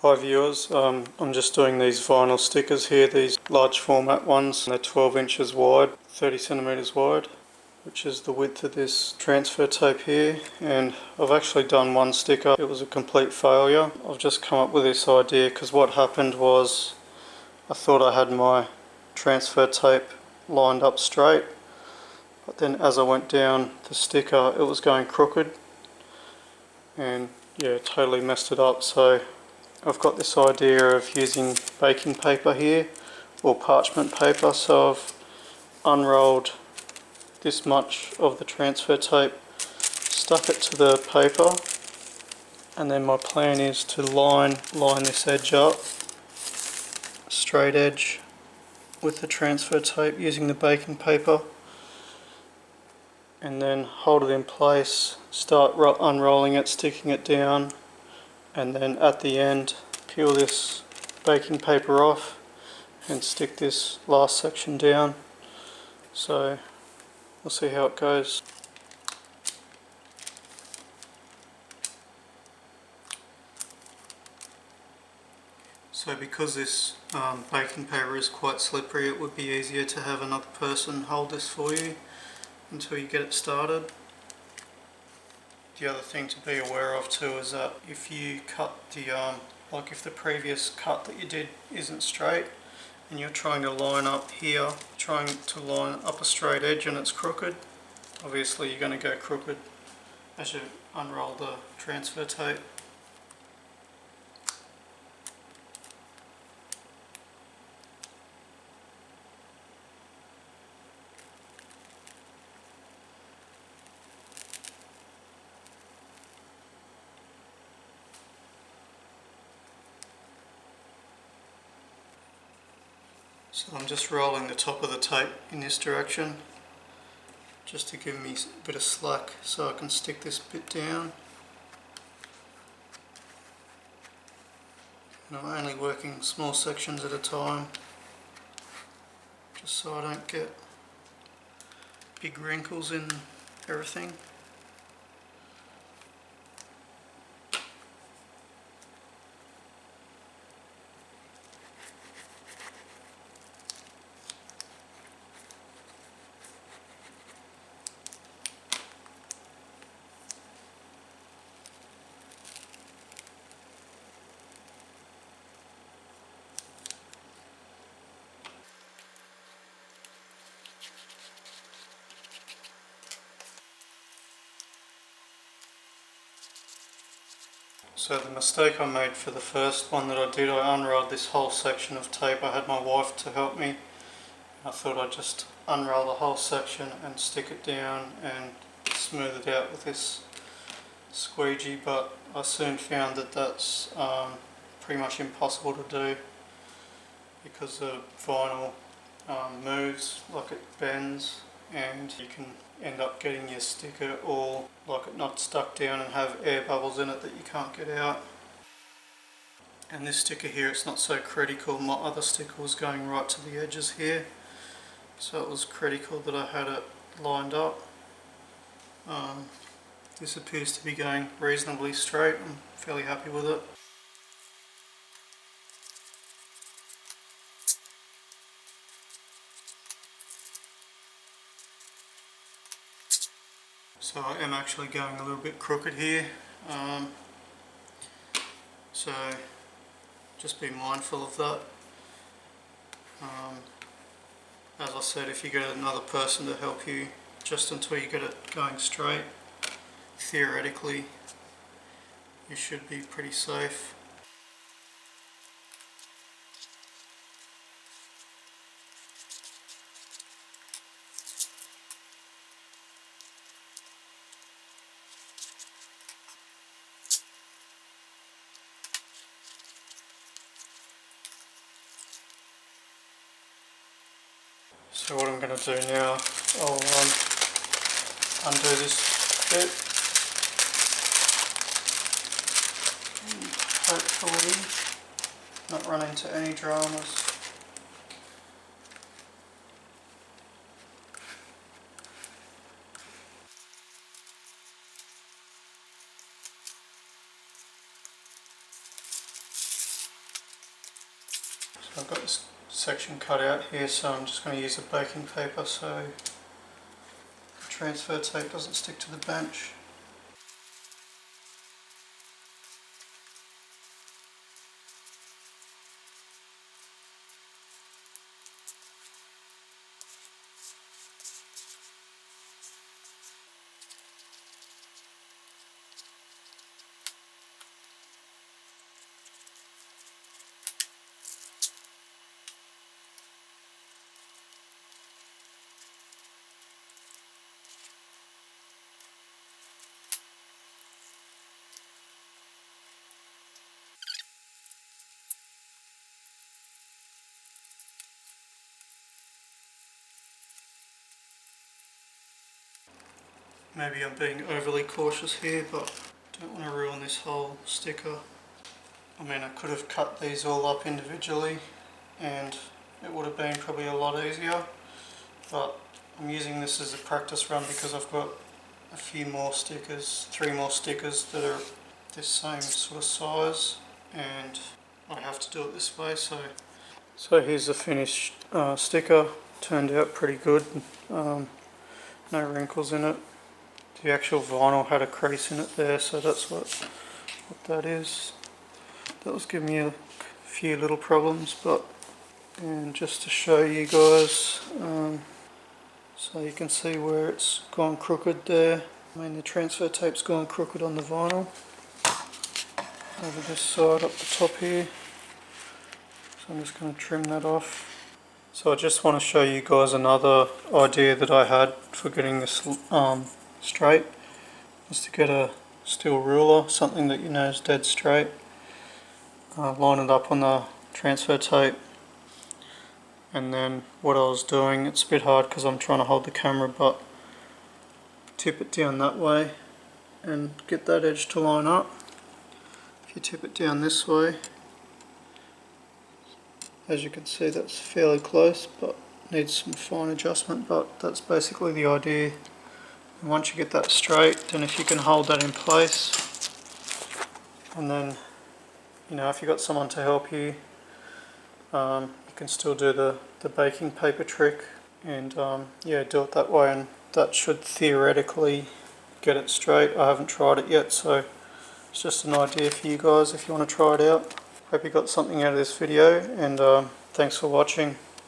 Hi viewers, I'm just doing these vinyl stickers here, these large format ones. They're 12 inches wide, 30 centimeters wide, which is the width of this transfer tape here. And I've actually done one sticker. It was a complete failure. I've just come up with this idea because what happened was I thought I had my transfer tape lined up straight, but then as I went down the sticker it was going crooked and yeah, totally messed it up. So I've got this idea of using baking paper here or parchment paper, so I've unrolled this much of the transfer tape, stuck it to the paper, and then my plan is to line this edge up, straight edge, with the transfer tape using the baking paper, and then hold it in place, start unrolling it, sticking it down, and then at the end peel this baking paper off and stick this last section down. So we'll see how it goes. So because this baking paper is quite slippery, it would be easier to have another person hold this for you until you get it started. The other thing to be aware of too is that if you cut the, like if the previous cut that you did isn't straight and you're trying to line up here, trying to line up a straight edge and it's crooked, obviously you're going to go crooked as you unroll the transfer tape. So I'm just rolling the top of the tape in this direction just to give me a bit of slack so I can stick this bit down. And I'm only working small sections at a time just so I don't get big wrinkles in everything. So the mistake I made for the first one that I did, I unrolled this whole section of tape. I had my wife to help me. I thought I'd just unroll the whole section and stick it down and smooth it out with this squeegee, but I soon found that that's pretty much impossible to do because the vinyl moves, like it bends, and you can end up getting your sticker all like it not stuck down and have air bubbles in it that you can't get out. And this sticker here, it's not so critical. My other sticker was going right to the edges here, so it was critical that I had it lined up. This appears to be going reasonably straight. I'm fairly happy with it. So I am actually going a little bit crooked here, so just be mindful of that. As I said, if you get another person to help you just until you get it going straight, theoretically you should be pretty safe. So what I'm going to do now, I'll undo this bit, and hopefully not run into any dramas. So I've got this section cut out here, so I'm just going to use a baking paper so the transfer tape doesn't stick to the bench. Maybe I'm being overly cautious here, but I don't want to ruin this whole sticker. I mean, I could have cut these all up individually and it would have been probably a lot easier, but I'm using this as a practice run because I've got a few more stickers, 3 more stickers that are this same sort of size, and I have to do it this way. So here's the finished sticker. Turned out pretty good. No wrinkles in it. The actual vinyl had a crease in it there, so that's what that is. That was giving me a few little problems, but and just to show you guys, so you can see where it's gone crooked there. I mean, the transfer tape's gone crooked on the vinyl over this side up the top here, so I'm just going to trim that off. So I just want to show you guys another idea that I had for getting this straight, is to get a steel ruler, something that you know is dead straight, line it up on the transfer tape, and then what I was doing, it's a bit hard because I'm trying to hold the camera, but tip it down that way and get that edge to line up. If you tip it down this way, as you can see that's fairly close but needs some fine adjustment, but that's basically the idea. And once you get that straight, then if you can hold that in place, and then you know, if you've got someone to help you, you can still do the baking paper trick, and yeah, do it that way, and that should theoretically get it straight. I haven't tried it yet, so it's just an idea for you guys if you want to try it out. Hope you got something out of this video, and thanks for watching.